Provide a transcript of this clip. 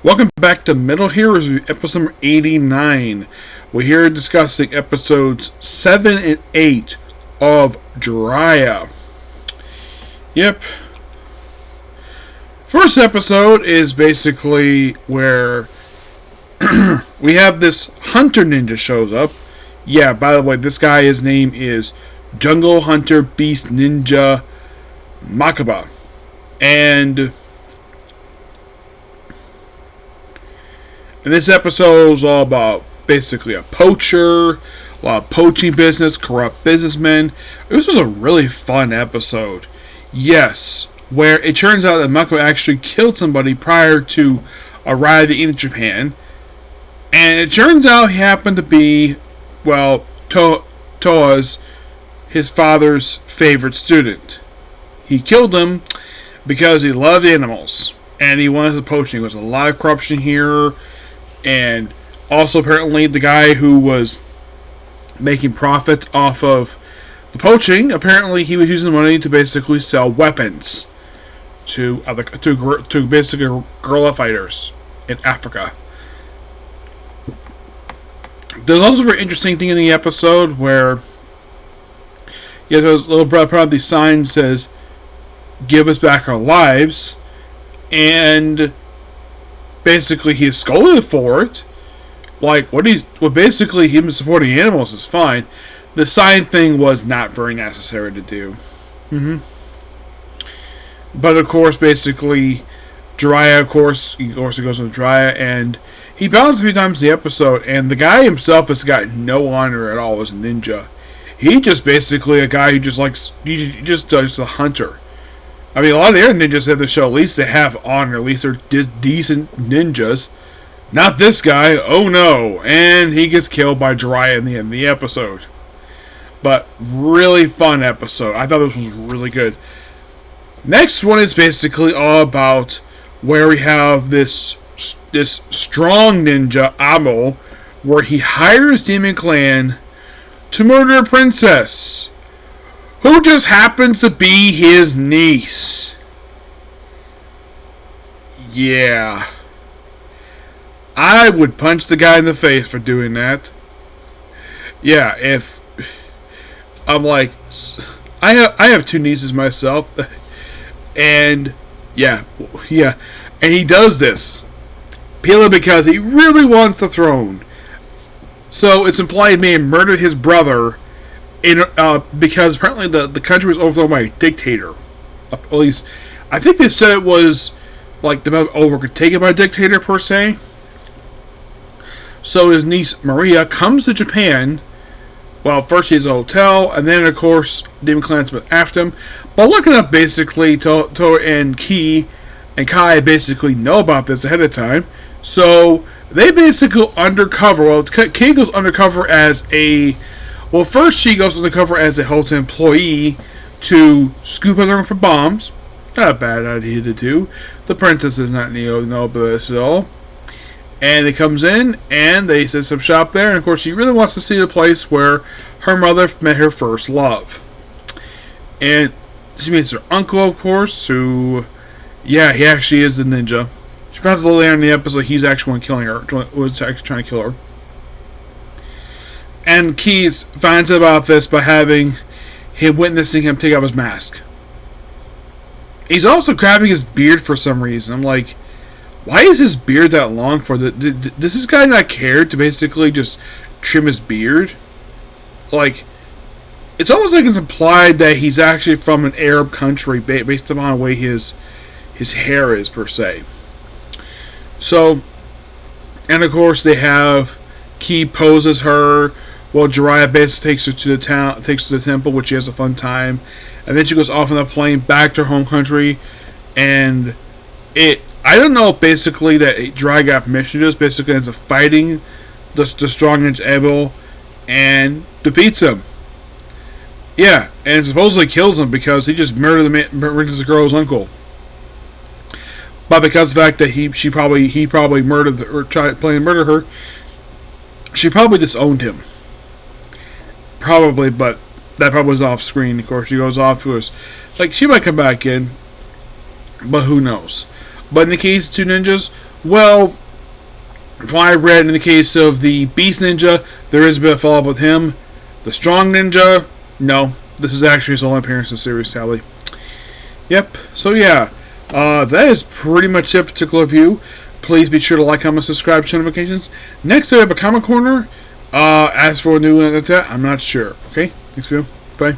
Welcome back to Metal Heroes Review, episode number 89. We're here discussing episodes 7 and 8 of Jiraiya. Yep. First episode is basically where we have this hunter ninja shows up. Yeah, by the way, this guy, his name is Jungle Hunter Beast Ninja Makaba. And this episode is all about basically a poacher, a lot of poaching business, corrupt businessmen. This was a really fun episode. Yes, where it turns out that Mako actually killed somebody prior to arriving in Japan. And it turns out he happened to be, well, Toa's, his father's favorite student. He killed him because he loved animals. And he wanted the poaching. There was a lot of corruption here. And also apparently the guy who was making profits off of the poaching, apparently he was using the money to basically sell weapons to basically guerrilla fighters in Africa. There's also a very interesting thing in the episode where there's a little part of the sign says, "Give us back our lives," and basically he is scolded for it. Basically him supporting animals is fine. The sign thing was not very necessary to do. But of course, basically, Jiraiya, he goes to Jiraiya, and he bounces a few times in the episode, and the guy himself has got no honor at all as a ninja. He just basically a guy who he just does the hunter. I mean, a lot of the other ninjas at the show, at least they have honor. At least they're decent ninjas. Not this guy. Oh no. And he gets killed by Jiraiya in the end of the episode. But really fun episode. I thought this was really good. Next one is basically all about where we have this strong ninja, Amo, where he hires Demon Clan to murder a princess who just happens to be his niece. Yeah. I would punch the guy in the face for doing that. Yeah, if I'm like, I have two nieces myself, and yeah, and he does this purely because he really wants the throne. So it's implied he may have murdered his brother because apparently the country was overthrown by a dictator. At least, I think they said it was like overtaken by a dictator per se. So his niece Maria comes to Japan. Well, first she's at a hotel, and then of course Demon Clan's been after him. But looking up, basically, To and Kai basically know about this ahead of time. So they basically go undercover. Well, Kay goes undercover as a. Well, first she goes undercover as a hotel employee to scoop everyone for bombs. Not a bad idea to do. The princess does not know about this at all. And it comes in, and they set some shop there. And of course, she really wants to see the place where her mother met her first love. And she meets her uncle, of course, who, yeah, he actually is the ninja. She finds out a little later in the episode he's actually killing her, was actually trying to kill her. And Keys finds out about this by having him witnessing him take off his mask. He's also grabbing his beard for some reason. I'm like, why is his beard that long for? Does this guy not care to basically just trim his beard? Like, it's almost like it's implied that he's actually from an Arab country based upon the way his hair is, per se. So, and of course they have Key poses her. Well, Jiraiya basically takes her to the temple, which she has a fun time, and then she goes off on the plane back to her home country, and I don't know, basically, that Jiraiya got permission to just basically ends up fighting the strong ninja Abel and defeats him. Yeah, and supposedly kills him because he just murdered the girl's uncle. But because of the fact that he probably murdered or tried to murder her, she probably disowned him. Probably, but that probably was off screen. Of course, she goes off to us. Like, she might come back in, but who knows? But in the case of two ninjas, Well, from what I read in the case of the Beast Ninja, there is a bit of follow-up with him. The Strong Ninja, no. This is actually his only appearance in the series, sadly. Yep, so yeah. That is pretty much it, particular review. Please be sure to like, comment, subscribe, turn notifications. Next, I have a Comic Corner. As for a new one, I'm not sure. Okay, next video. Bye.